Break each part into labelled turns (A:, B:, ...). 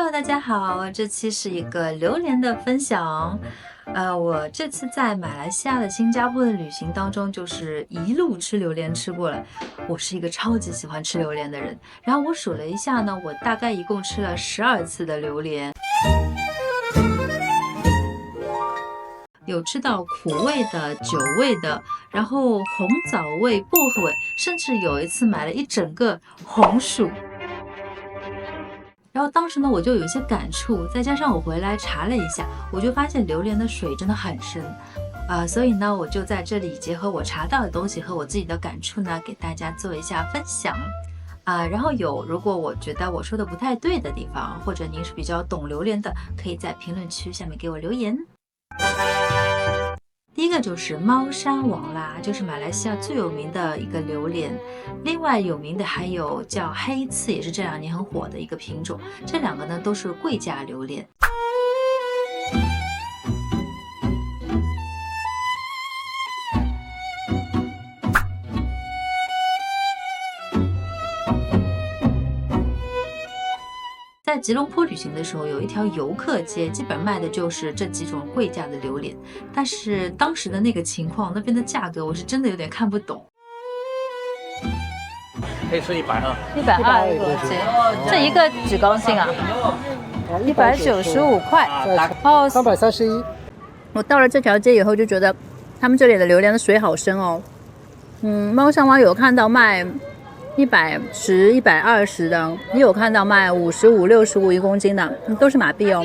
A: Hello，大家好，这期是一个榴莲的分享。我这次在马来西亚的新加坡的旅行当中，就是一路吃榴莲吃过来。我是一个超级喜欢吃榴莲的人，然后我数了一下呢，我大概一共吃了12次的榴莲，有吃到苦味的、酒味的，然后红枣味、薄荷味，甚至有一次买了一整个红薯。然后当时呢，我就有一些感触，再加上我回来查了一下，我就发现榴莲的水真的很深，所以呢，我就在这里结合我查到的东西和我自己的感触呢，给大家做一下分享。然后如果我觉得我说的不太对的地方，或者您是比较懂榴莲的，可以在评论区下面给我留言。第一个就是猫山王啦，就是马来西亚最有名的一个榴莲。另外有名的还有叫黑刺，也是这2年很火的一个品种。这2个呢都是贵价榴莲。在吉隆坡旅行的时候，有一条游客街，基本卖的就是这几种贵价的榴莲。但是当时的那个情况，那边的价格我是真的有点看不懂。
B: 可以吃120，120
C: 一公斤，这一个几公斤啊？195块，哦
D: 331。
C: 我到了这条街以后就觉得，他们这里的榴莲的水好深哦。猫山王有看到卖110、120的，也有看到卖55、65一公斤的，都是马币哦。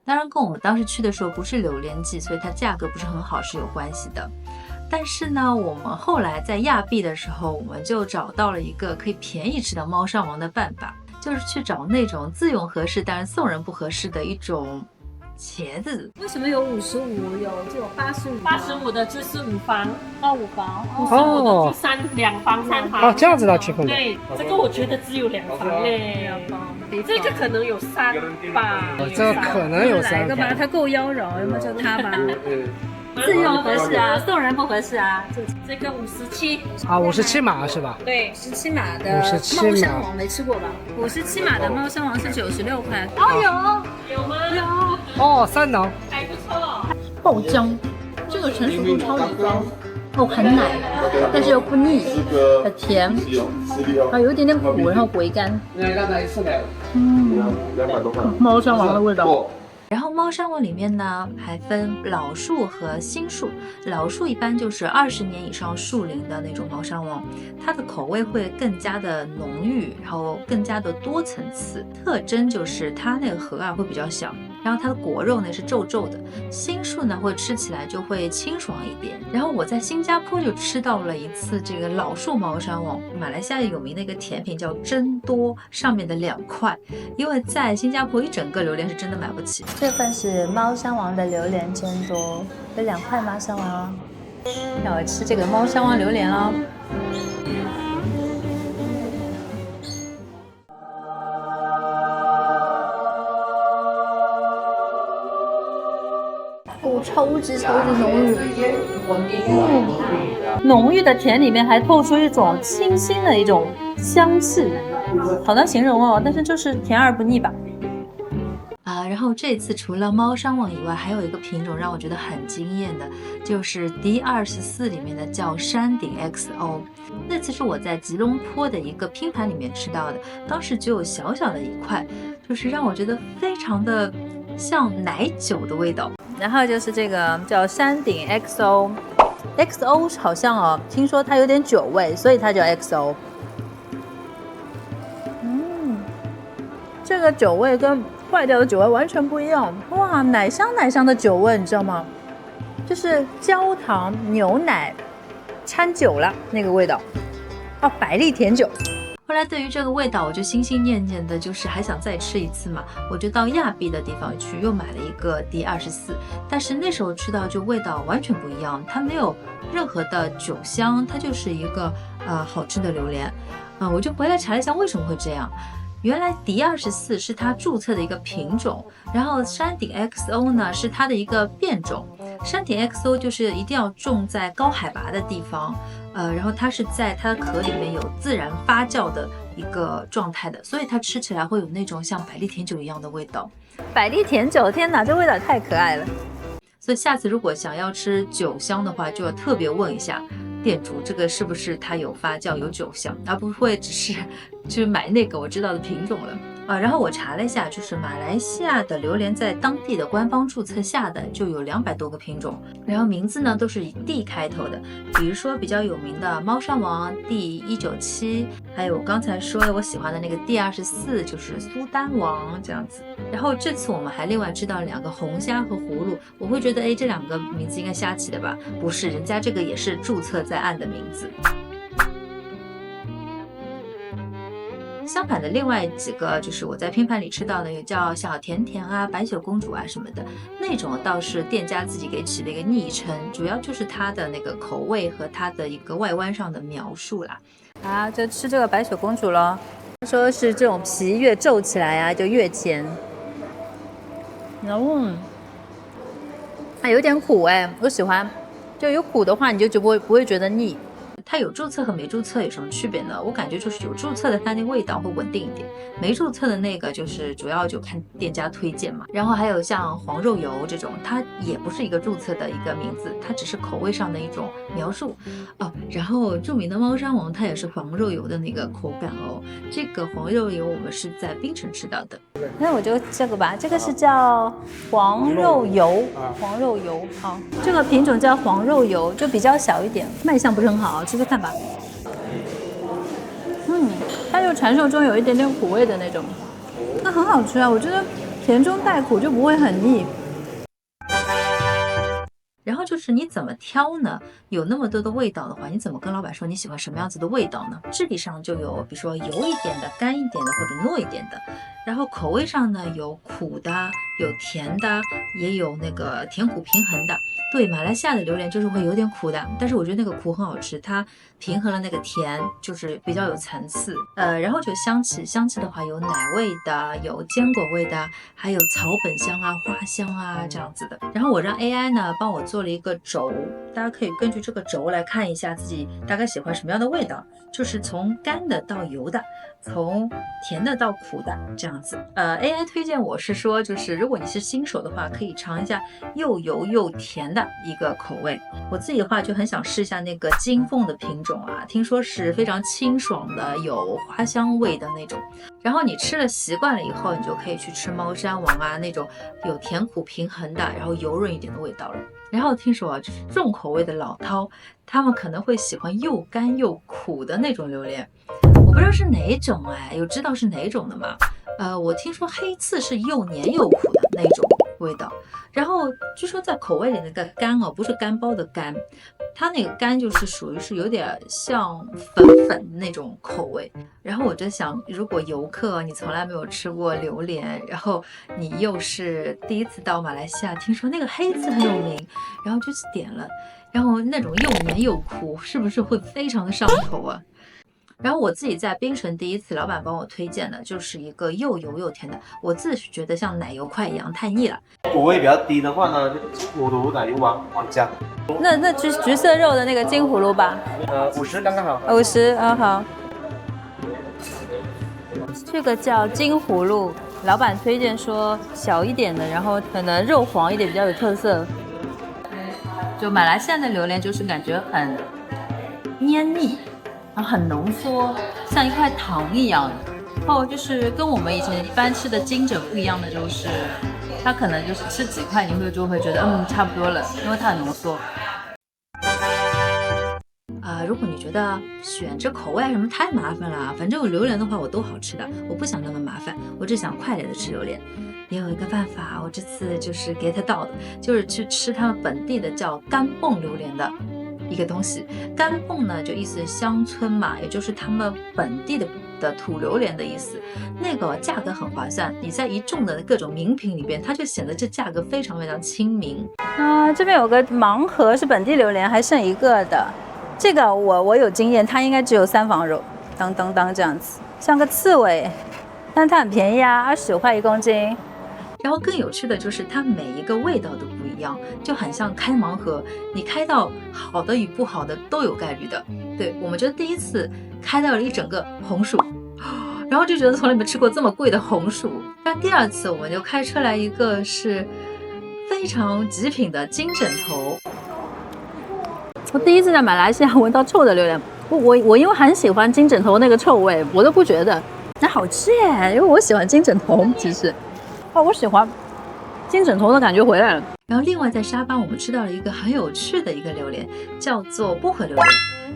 A: 当然跟我们当时去的时候不是榴莲季，所以它价格不是很好是有关系的。但是呢，我们后来在亚庇的时候，我们就找到了一个可以便宜吃到猫山王的办法，就是去找那种自用合适，但是送人不合适的一种茄子。
C: 为什么有55，有这种
E: 85的就是5房
C: 5房
E: ，55的就2房3房。
D: 哦，这样子的区分的。
E: 对，这个我觉得只有2房嘞，这个可能有3吧。
D: 这可能有3
C: 来个吧，它够妖娆，要么就它吧。自用合适啊，送人不合适啊。
E: 这个57
D: 啊，57码是吧？
E: 对
C: ，57码的
D: 57
C: 猫山王没吃过吧？57码的猫山王是96块。
E: 哦，有吗？有。
D: 哦，3囊。
E: 还不错。
C: 爆浆，这个成熟度超级高。哦，很奶，但是又不腻，很甜，有一点点苦，然后回甘。猫山王的味道。
A: 然后猫山王里面呢还分老树和新树，老树一般就是20年以上树龄的那种猫山王，它的口味会更加的浓郁，然后更加的多层次，特征就是它那个核会比较小，然后它的果肉呢是皱皱的。新树呢会吃起来就会清爽一点。然后我在新加坡就吃到了一次这个老树猫山王，马来西亚有名的一个甜品叫珍多，上面的2块，因为在新加坡一整个榴莲是真的买不起。
C: 这份是猫山王的榴莲珍多，有2块猫山王，让我吃这个猫山王榴莲喽。超级浓郁，浓郁的甜里面还透出一种清新的一种香气，好难形容哦，但是就是甜而不腻吧。
A: 然后这次除了猫山王以外，还有一个品种让我觉得很惊艳的，就是D24里面的叫山顶 XO。那次是我在吉隆坡的一个拼盘里面吃到的，当时只有小小的一块，就是让我觉得非常的像奶酒的味道。
C: 然后就是这个叫山顶 XO 好像听说它有点酒味，所以它叫 XO。这个酒味跟坏掉的酒味完全不一样，哇，奶香的酒味，你知道吗？就是焦糖牛奶掺酒了那个味道，百利甜酒。
A: 后来对于这个味道，我就心心念念的，就是还想再吃一次嘛。我就到亚庇的地方去，又买了一个 D24，但是那时候吃到就味道完全不一样，它没有任何的酒香，它就是一个好吃的榴莲。我就回来查了一下为什么会这样。原来迪24是它注册的一个品种，然后山顶 XO 呢是它的一个变种。山顶 XO 就是一定要种在高海拔的地方，然后它是在它的壳里面有自然发酵的一个状态的，所以它吃起来会有那种像百利甜酒一样的味道。
C: 百利甜酒，天哪，这味道太可爱了。
A: 所以下次如果想要吃酒香的话，就要特别问一下店主，这个是不是它有发酵有酒香，而不会只是去买那个我知道的品种了。然后我查了一下，就是马来西亚的榴莲在当地的官方注册下的就有200多个品种，然后名字呢都是以 D 开头的，比如说比较有名的猫山王 D197，还有我刚才说的我喜欢的那个 D24，就是苏丹王这样子。然后这次我们还另外知道2个红虾和葫芦，我会觉得这2个名字应该瞎起的吧？不是，人家这个也是注册在案的名字。相反的，另外几个就是我在拼盘里吃到的，有叫小甜甜啊、白雪公主啊什么的，那种倒是店家自己给起的一个昵称，主要就是它的那个口味和它的一个外观上的描述啦。
C: 啊，就吃这个白雪公主咯。说是这种皮越皱起来啊，就越甜。有点苦我喜欢。就有苦的话，你就不会觉得腻。
A: 它有注册和没注册有什么区别呢？我感觉就是有注册的它那味道会稳定一点，没注册的那个就是主要就看店家推荐嘛。然后还有像黄肉油这种，它也不是一个注册的一个名字，它只是口味上的一种描述哦。然后著名的猫山王它也是黄肉油的那个口感哦。这个黄肉油我们是在槟城吃到的。
C: 那我就这个吧，这个是叫黄肉油，黄肉油好，这个品种叫黄肉油，就比较小一点，卖相不是很好，吃吃看吧。它就传说中有一点点苦味的那种，那很好吃啊，我觉得甜中带苦就不会很腻。
A: 然后就是你怎么挑呢？有那么多的味道的话，你怎么跟老板说你喜欢什么样子的味道呢？质地上就有，比如说油一点的、干一点的或者糯一点的。然后口味上呢，有苦的，有甜的，也有那个甜苦平衡的。对，马来西亚的榴莲就是会有点苦的，但是我觉得那个苦很好吃，它平衡了那个甜，就是比较有层次。然后就香气的话有奶味的，有坚果味的，还有草本香啊、花香啊这样子的。然后我让 AI 呢帮我做了一个轴，大家可以根据这个轴来看一下自己大概喜欢什么样的味道，就是从干的到油的，从甜的到苦的这样子。AI 推荐我是说，就是如果你是新手的话，可以尝一下又油又甜的一个口味。我自己的话就很想试一下那个金凤的品种啊，听说是非常清爽的，有花香味的那种。然后你吃了习惯了以后，你就可以去吃猫山王啊，那种有甜苦平衡的，然后油润一点的味道了。然后听说啊，就是重口味的老饕，他们可能会喜欢又干又苦的那种榴莲。我不知道是哪种有知道是哪种的吗？我听说黑刺是又黏又苦的那种味道。然后据说在口味里那个干不是干包的干，它那个干就是属于是有点像粉的那种口味。然后我就想，如果游客你从来没有吃过榴莲，然后你又是第一次到马来西亚，听说那个黑刺很有名，然后就去点了，然后那种又黏又苦，是不是会非常的上头啊？然后我自己在槟城第一次，老板帮我推荐的就是一个又油又甜的，我自己觉得像奶油块一样太腻了。
B: 口味比较低的话呢，葫芦奶油王加。
C: 那橘色肉的那个金葫芦吧
B: ，50刚刚好。
C: 50啊好。这个叫金葫芦，老板推荐说小一点的，然后可能肉黄一点比较有特色。就马来西亚的榴莲就是感觉很黏腻。然后很浓缩，像一块糖一样。然后就是跟我们以前一般吃的金枕不一样的，就是它可能就是吃几块，你就会觉得差不多了，因为它很浓缩。
A: 如果你觉得选这口味什么太麻烦了，反正榴莲的话我都好吃的，我不想那么麻烦，我只想快点的吃榴莲。也有一个办法，我这次就是 get 到的，就是去吃他们本地的叫干蹦榴莲的一个东西。干蹦呢就意思是乡村嘛，也就是他们本地的土榴莲的意思。那个价格很划算，你在一众的各种名品里边，它就显得这价格非常非常亲民
C: 啊。这边有个盲盒是本地榴莲，还剩一个的。这个我有经验，它应该只有3房肉，当这样子，像个刺猬。但它很便宜啊，25块1公斤。
A: 然后更有趣的就是它每一个味道都不一样，就很像开盲盒，你开到好的与不好的都有概率的。对，我们就第一次开到了一整个红薯，然后就觉得从来没吃过这么贵的红薯。但第二次我们就开出来一个是非常极品的金枕头。
C: 我第一次在马来西亚闻到臭的榴莲，我因为很喜欢金枕头那个臭味，我都不觉得那好吃耶，因为我喜欢金枕头，其实。哦，我喜欢金枕头的感觉回来了。
A: 然后另外在沙巴我们吃到了一个很有趣的一个榴莲，叫做薄荷榴莲，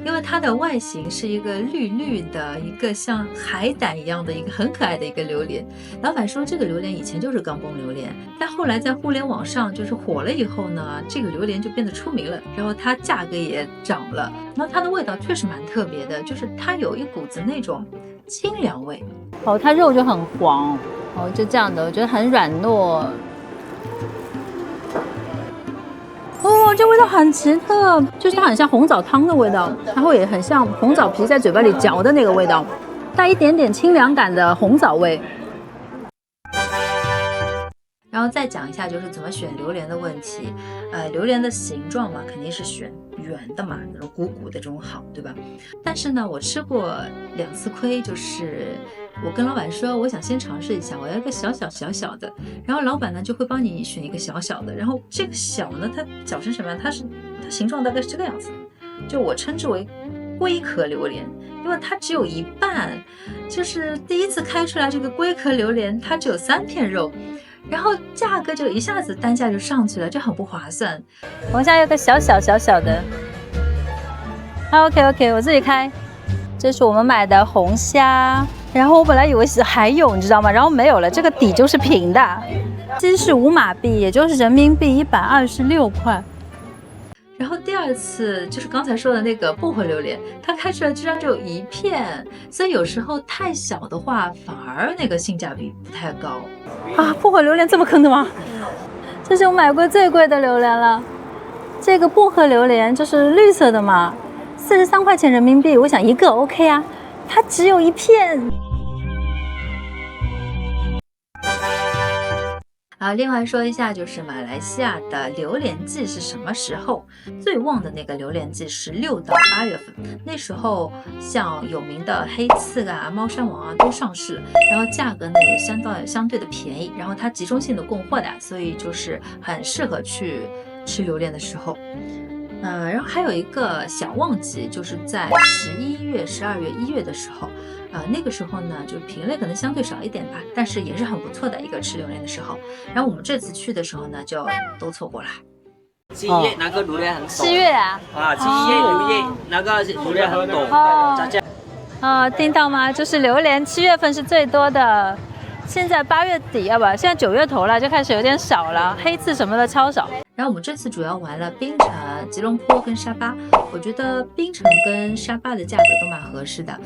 A: 因为它的外形是一个绿绿的，一个像海胆一样的一个很可爱的一个榴莲。老板说这个榴莲以前就是钢崩榴莲，但后来在互联网上就是火了以后呢，这个榴莲就变得出名了，然后它价格也涨了。然后它的味道确实蛮特别的，就是它有一股子那种清凉味。
C: 哦，它肉就很黄。哦，就这样的，我觉得很软糯。哦，这味道很奇特，就是它很像红枣汤的味道，然后也很像红枣皮在嘴巴里嚼的那个味道，带一点点清凉感的红枣味。
A: 然后再讲一下就是怎么选榴莲的问题。榴莲的形状嘛，肯定是选圆的嘛，那种鼓鼓的这种好，对吧？但是呢，我吃过2次亏，就是我跟老板说我想先尝试一下，我要一个小小的，然后老板呢就会帮你选一个小小的，然后这个小呢它搅成什么样？它形状大概是这个样子，就我称之为龟壳榴莲，因为它只有一半，就是第一次开出来这个龟壳榴莲它只有3片肉，然后价格就一下子单价就上去了，这很不划算。
C: 红虾有个小小的。OK， 我自己开。这是我们买的红虾，然后我本来以为是还有，你知道吗？然后没有了，这个底就是平的。鸡是5马币，也就是人民币126块。
A: 然后第二次就是刚才说的那个薄荷榴莲，它开出来居然只有1片，所以有时候太小的话，反而那个性价比不太高。
C: 啊，薄荷榴莲这么坑的吗？这是我买过最贵的榴莲了。这个薄荷榴莲就是绿色的嘛，43块钱人民币，我想一个 OK 啊，它只有1片。
A: 另外说一下，就是马来西亚的榴莲季是什么时候？最旺的那个榴莲季是6到8月份，那时候像有名的黑刺啊、猫山王啊都上市，然后价格呢也相对的便宜，然后它集中性的供货的，所以就是很适合去吃榴莲的时候。然后还有一个小旺季，就是在11月、12月、1月的时候，那个时候呢，就品类可能相对少一点吧，但是也是很不错的一个吃榴莲的时候。然后我们这次去的时候呢，就都错过了。
F: 7月那个榴莲很陡。
C: 7月啊
F: ？7月、6月那个榴莲很陡。
C: 听到吗？就是榴莲7月份是最多的，现在8月底现在9月头了，就开始有点少了，黑刺什么的超少。
A: 然后我们这次主要玩了槟城、吉隆坡跟沙巴，我觉得槟城跟沙巴的价格都蛮合适的。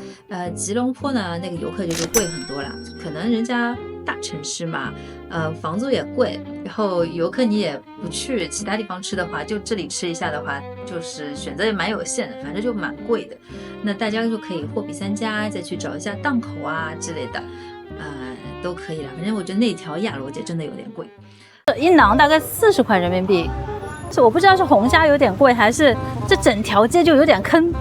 A: 吉隆坡呢那个游客就是贵很多了，可能人家大城市嘛，房租也贵，然后游客你也不去其他地方吃的话，就这里吃一下的话，就是选择也蛮有限的，反正就蛮贵的。那大家就可以货比三家，再去找一下档口啊之类的，都可以了。反正我觉得那条亚罗街真的有点贵。
C: 一囊大概40块人民币，我不知道是红虾有点贵，还是这整条街就有点坑。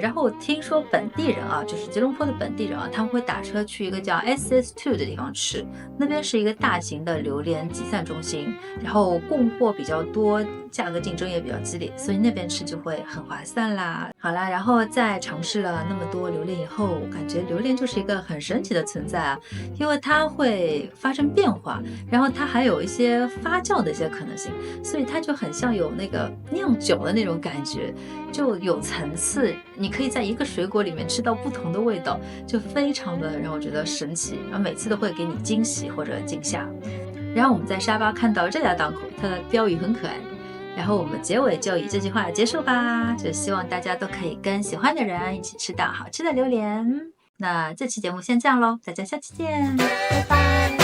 A: 然后听说本地人啊，就是吉隆坡的本地人啊，他们会打车去一个叫 SS2 的地方吃，那边是一个大型的榴莲集散中心，然后供货比较多，价格竞争也比较激烈，所以那边吃就会很划算啦。好啦，然后在尝试了那么多榴莲以后，我感觉榴莲就是一个很神奇的存在啊，因为它会发生变化，然后它还有一些发酵的一些可能性，所以它就很像有那个酿酒的那种感觉，就有层次。你可以在一个水果里面吃到不同的味道，就非常的让我觉得神奇，然后每次都会给你惊喜或者惊吓。然后我们在沙巴看到这家档口，它的标语很可爱，然后我们结尾就以这句话结束吧，就希望大家都可以跟喜欢的人一起吃到好吃的榴莲。那这期节目先这样咯，大家下期见，拜拜。